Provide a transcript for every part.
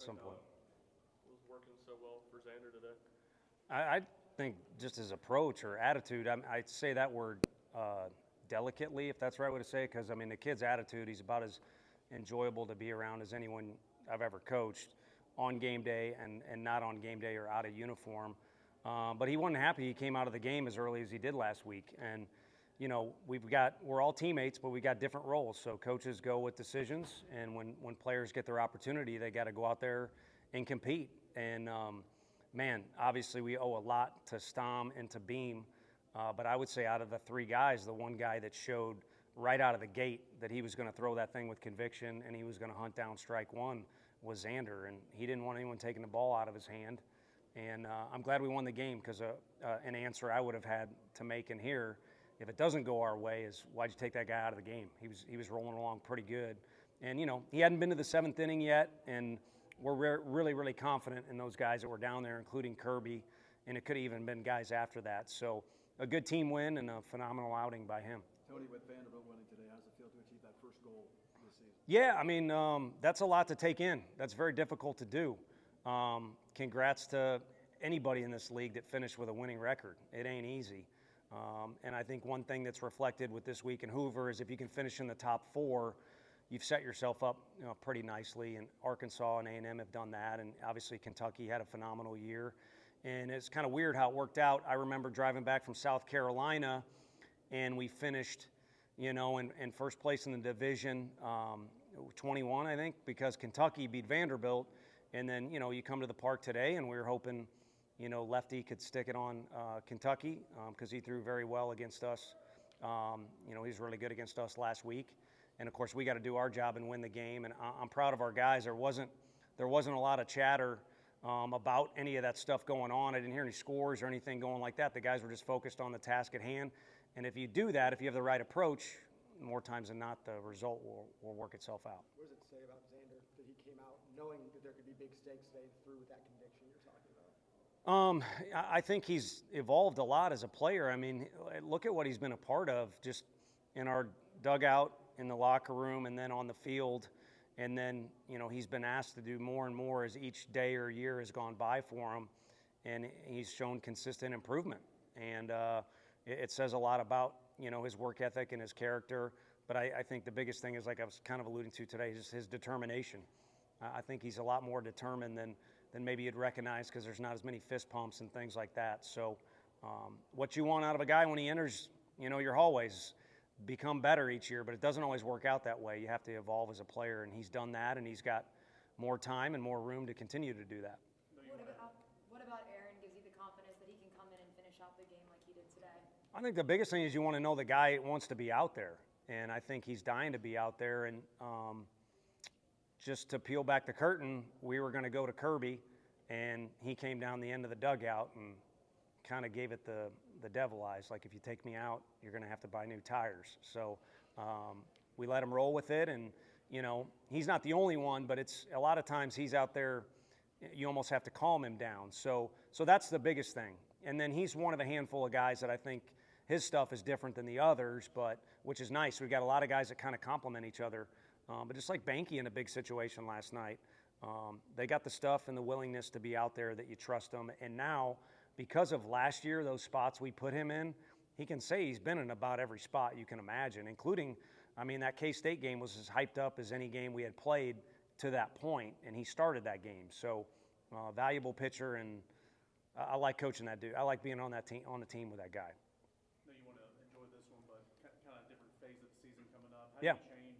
some point. Was working so well for Xander today? I think just his approach or attitude, I'd say that word delicately, if that's the right way to say it, because, I mean, the kid's attitude, he's about as enjoyable to be around as anyone I've ever coached on game day and not on game day or out of uniform. But he wasn't happy he came out of the game as early as he did last week. And, you know, we're all teammates, but we got different roles. So coaches go with decisions, and when players get their opportunity, they got to go out there and compete. And, man, obviously we owe a lot to Stom and to Beam. But I would say out of the three guys, the one guy that showed right out of the gate that he was going to throw that thing with conviction and he was going to hunt down strike one was Xander. And he didn't want anyone taking the ball out of his hand. And I'm glad we won the game, because an answer I would have had to make in here, if it doesn't go our way, is why'd you take that guy out of the game? He was rolling along pretty good. And, you know, he hadn't been to the seventh inning yet, and we're really, really confident in those guys that were down there, including Kirby, and it could have even been guys after that. So a good team win and a phenomenal outing by him. Tony, with Vanderbilt winning today, how does it feel to achieve that first goal this season? Yeah, I mean, that's a lot to take in. That's very difficult to do. Congrats to anybody in this league that finished with a winning record. It ain't easy. And I think one thing that's reflected with this week in Hoover is if you can finish in the top four, you've set yourself up, you know, pretty nicely. And Arkansas and A&M have done that. And obviously Kentucky had a phenomenal year. And it's kind of weird how it worked out. I remember driving back from South Carolina, and we finished, you know, in first place in the division, 21, I think, because Kentucky beat Vanderbilt. And then, you know, you come to the park today, and we were hoping, you know, Lefty could stick it on Kentucky, because he threw very well against us. You know, he was really good against us last week. And, of course, we got to do our job and win the game. And I'm proud of our guys. There wasn't a lot of chatter about any of that stuff going on. I didn't hear any scores or anything going like that. The guys were just focused on the task at hand. And if you do that, if you have the right approach, more times than not, the result will work itself out. What does it say about Xander that he came out knowing that there could be big stakes today through with that conviction you're talking about? I think he's evolved a lot as a player. I mean, look at what he's been a part of just in our dugout, in the locker room, and then on the field. And then, you know, he's been asked to do more and more as each day or year has gone by for him. And he's shown consistent improvement. And it says a lot about, you know, his work ethic and his character. But I think the biggest thing is, like I was kind of alluding to today, is his determination. I think he's a lot more determined than maybe you'd recognize, because there's not as many fist pumps and things like that. So what you want out of a guy when he enters, you know, your hallways, become better each year, but it doesn't always work out that way. You have to evolve as a player, and he's done that, and he's got more time and more room to continue to do that. What about Aaron gives you the confidence that he can come in and finish out the game like he did today? I think the biggest thing is you want to know the guy wants to be out there, and I think he's dying to be out there. And just to peel back the curtain, we were going to go to Kirby, and he came down the end of the dugout and kind of gave it the devil eyes. Like, if you take me out, you're going to have to buy new tires. So we let him roll with it. And, you know, he's not the only one, but it's a lot of times he's out there, you almost have to calm him down. So that's the biggest thing. And then he's one of a handful of guys that I think his stuff is different than the others, but which is nice. We've got a lot of guys that kind of complement each other. But just like Banky in a big situation last night, they got the stuff and the willingness to be out there that you trust them. And now, because of last year, those spots we put him in, he can say he's been in about every spot you can imagine, including, I mean, that K-State game was as hyped up as any game we had played to that point, and he started that game. So, valuable pitcher, and I like coaching that dude. I like being on that team, on the team with that guy. I know you want to enjoy this one, but kind of different phase of the season coming up. How Yeah. do you change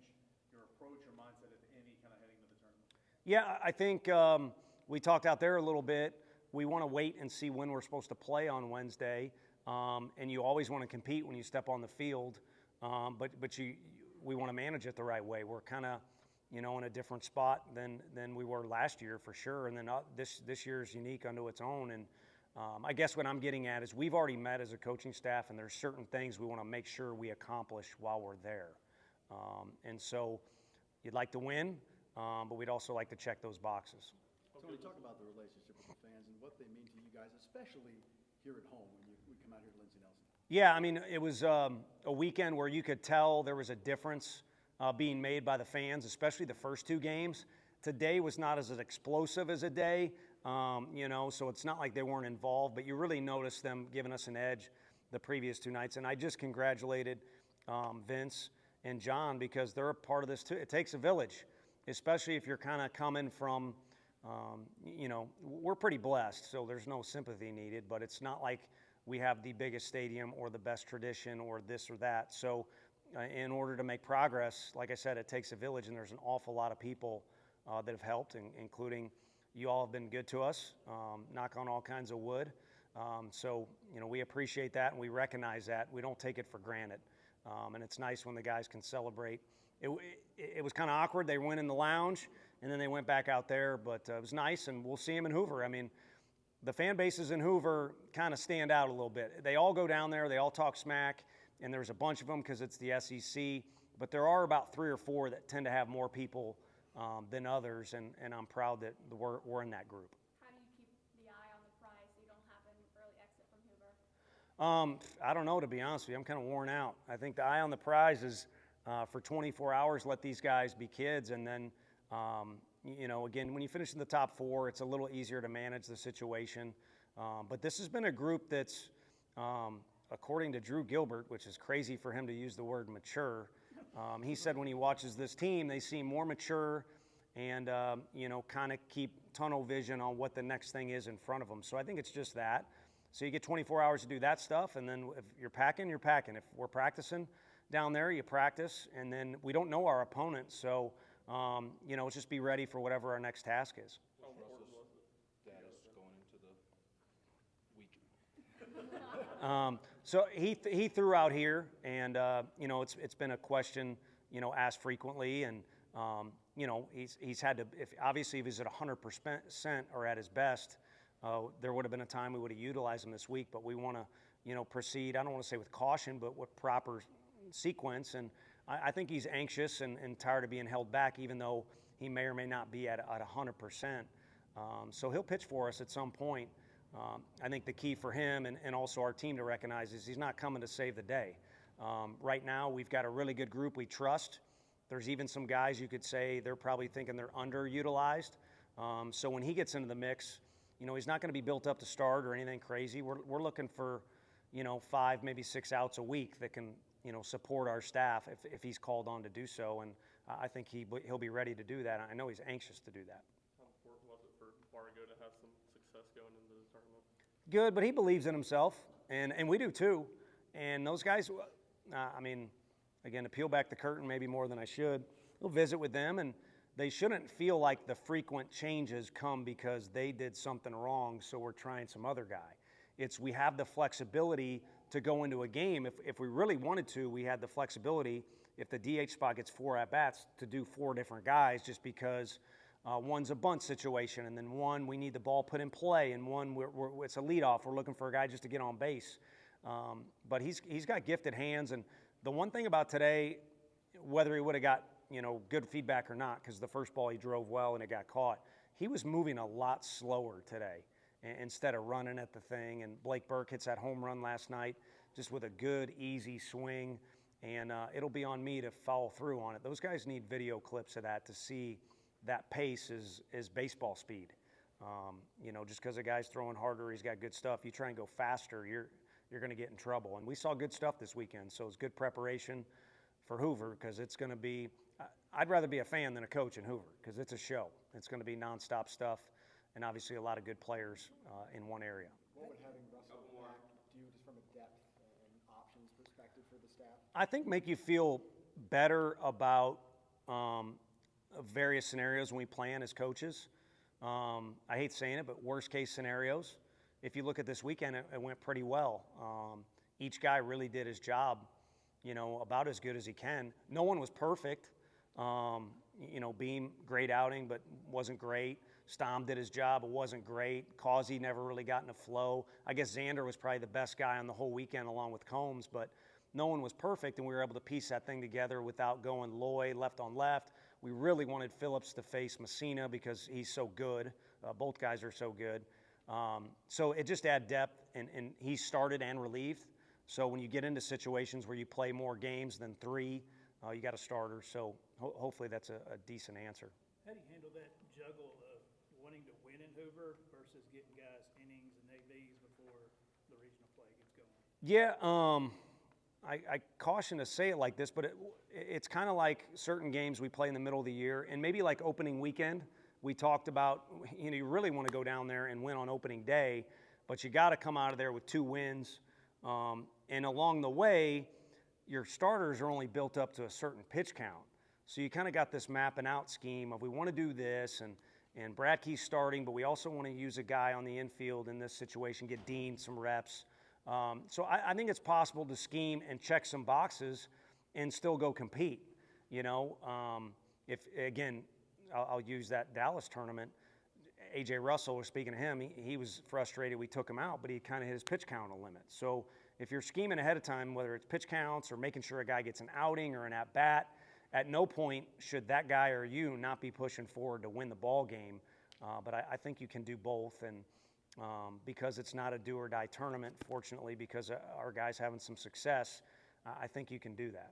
your approach or mindset, if any, kind of heading to the tournament? Yeah, I think we talked out there a little bit. We want to wait and see when we're supposed to play on Wednesday, and you always want to compete when you step on the field, but we want to manage it the right way. We're kind of, you know, in a different spot than we were last year for sure, and then this year is unique unto its own. And I guess what I'm getting at is we've already met as a coaching staff, and there's certain things we want to make sure we accomplish while we're there. And so you'd like to win, but we'd also like to check those boxes. Tony, talk about the relationship with the fans and what they mean to you guys, especially here at home when we come out here to Lindsey Nelson. Yeah, I mean, it was a weekend where you could tell there was a difference being made by the fans, especially the first two games. today was not as explosive as a day, so it's not like they weren't involved, but you really noticed them giving us an edge the previous 2 nights. And I just congratulated Vince and John because they're a part of this too. It takes a village, especially if you're kind of coming from, we're pretty blessed, so there's no sympathy needed, but it's not like we have the biggest stadium or the best tradition or this or that. So in order to make progress, like I said, it takes a village, and there's an awful lot of people that have helped, including you all have been good to us, knock on all kinds of wood. So we appreciate that, and we recognize that. We don't take it for granted. And it's nice when the guys can celebrate. It was kind of awkward. They went in the lounge, and then they went back out there, but it was nice, and we'll see them in Hoover. I mean, the fan bases in Hoover kind of stand out a little bit. They all go down there. They all talk smack, and there's a bunch of them because it's the SEC, but there are about 3 or 4 that tend to have more people than others, and I'm proud that we're in that group. How do you keep the eye on the prize so you don't have an early exit from Hoover? I don't know, to be honest with you. I'm kind of worn out. I think the eye on the prize is for 24 hours, let these guys be kids, and then, again, when you finish in the top 4, it's a little easier to manage the situation. But this has been a group that's, according to Drew Gilbert, which is crazy for him to use the word mature, he said when he watches this team, they seem more mature and, kind of keep tunnel vision on what the next thing is in front of them. So I think it's just that. So you get 24 hours to do that stuff, and then if you're packing, you're packing. If we're practicing down there, you practice, and then we don't know our opponent, so, just be ready for whatever our next task is. How important was the status going into the week? So he threw out here, and it's been a question asked frequently, and he's had to, if he's at 100% or at his best, there would have been a time we would have utilized him this week, but we want to proceed. I don't want to say with caution, but with proper sequence, and I think he's anxious and tired of being held back, even though he may or may not be at 100%. So he'll pitch for us at some point. I think the key for him and also our team to recognize is he's not coming to save the day. Right now, we've got a really good group we trust. There's even some guys you could say they're probably thinking they're underutilized. So when he gets into the mix, he's not going to be built up to start or anything crazy. We're looking for, 5, maybe 6 outs a week that can, support our staff if he's called on to do so. And I think he'll be ready to do that. I know he's anxious to do that. How important was it for Fargo to have some success going into the tournament? Good, but he believes in himself, and we do too. And those guys, again, to peel back the curtain maybe more than I should, we'll visit with them, and they shouldn't feel like the frequent changes come because they did something wrong, so we're trying some other guy. It's we have the flexibility to go into a game. If we really wanted to, we had the flexibility, if the DH spot gets 4 at-bats, to do 4 different guys just because one's a bunt situation, and then one we need the ball put in play, and one it's a leadoff. We're looking for a guy just to get on base. But he's got gifted hands, and the one thing about today, whether he would have got good feedback or not, because the first ball he drove well and it got caught, he was moving a lot slower today instead of running at the thing. And Blake Burke hits that home run last night just with a good, easy swing, and it'll be on me to follow through on it. Those guys need video clips of that to see that pace is baseball speed. Just because a guy's throwing harder, he's got good stuff. You try and go faster, you're going to get in trouble. And we saw good stuff this weekend, so it's good preparation for Hoover because it's going to be – I'd rather be a fan than a coach in Hoover because it's a show. It's going to be nonstop stuff and obviously a lot of good players in one area. What would having Russell back do just from a depth and options perspective for the staff? I think make you feel better about various scenarios when we plan as coaches. I hate saying it, but worst case scenarios. If you look at this weekend, it went pretty well. Each guy really did his job, about as good as he can. No one was perfect. Beam, great outing, but wasn't great. Stom did his job, it wasn't great. Causey never really got in a flow. I guess Xander was probably the best guy on the whole weekend along with Combs, but no one was perfect, and we were able to piece that thing together without going Loy left on left. We really wanted Phillips to face Messina because he's so good. Both guys are so good. So it just added depth, and he started and relieved. So when you get into situations where you play more games than 3, you got a starter. So hopefully that's a decent answer. How do you handle that juggle of wanting to win in Hoover versus getting guys innings and ABs before the regional play gets going? Yeah, I caution to say it like this, but it's kind of like certain games we play in the middle of the year, and maybe like opening weekend. We talked about, you really want to go down there and win on opening day, but you got to come out of there with 2 wins. And along the way, your starters are only built up to a certain pitch count. So you kind of got this mapping out scheme of we want to do this, and Bradkey's starting, but we also want to use a guy on the infield in this situation, get Dean some reps. So I think it's possible to scheme and check some boxes and still go compete. If again, I'll use that Dallas tournament. A.J. Russell, speaking of him, he was frustrated we took him out, but he kind of hit his pitch count limit. So if you're scheming ahead of time, whether it's pitch counts or making sure a guy gets an outing or an at-bat, at no point should that guy or you not be pushing forward to win the ball game. But I think you can do both, and because it's not a do-or-die tournament, fortunately, because our guys having some success, I think you can do that.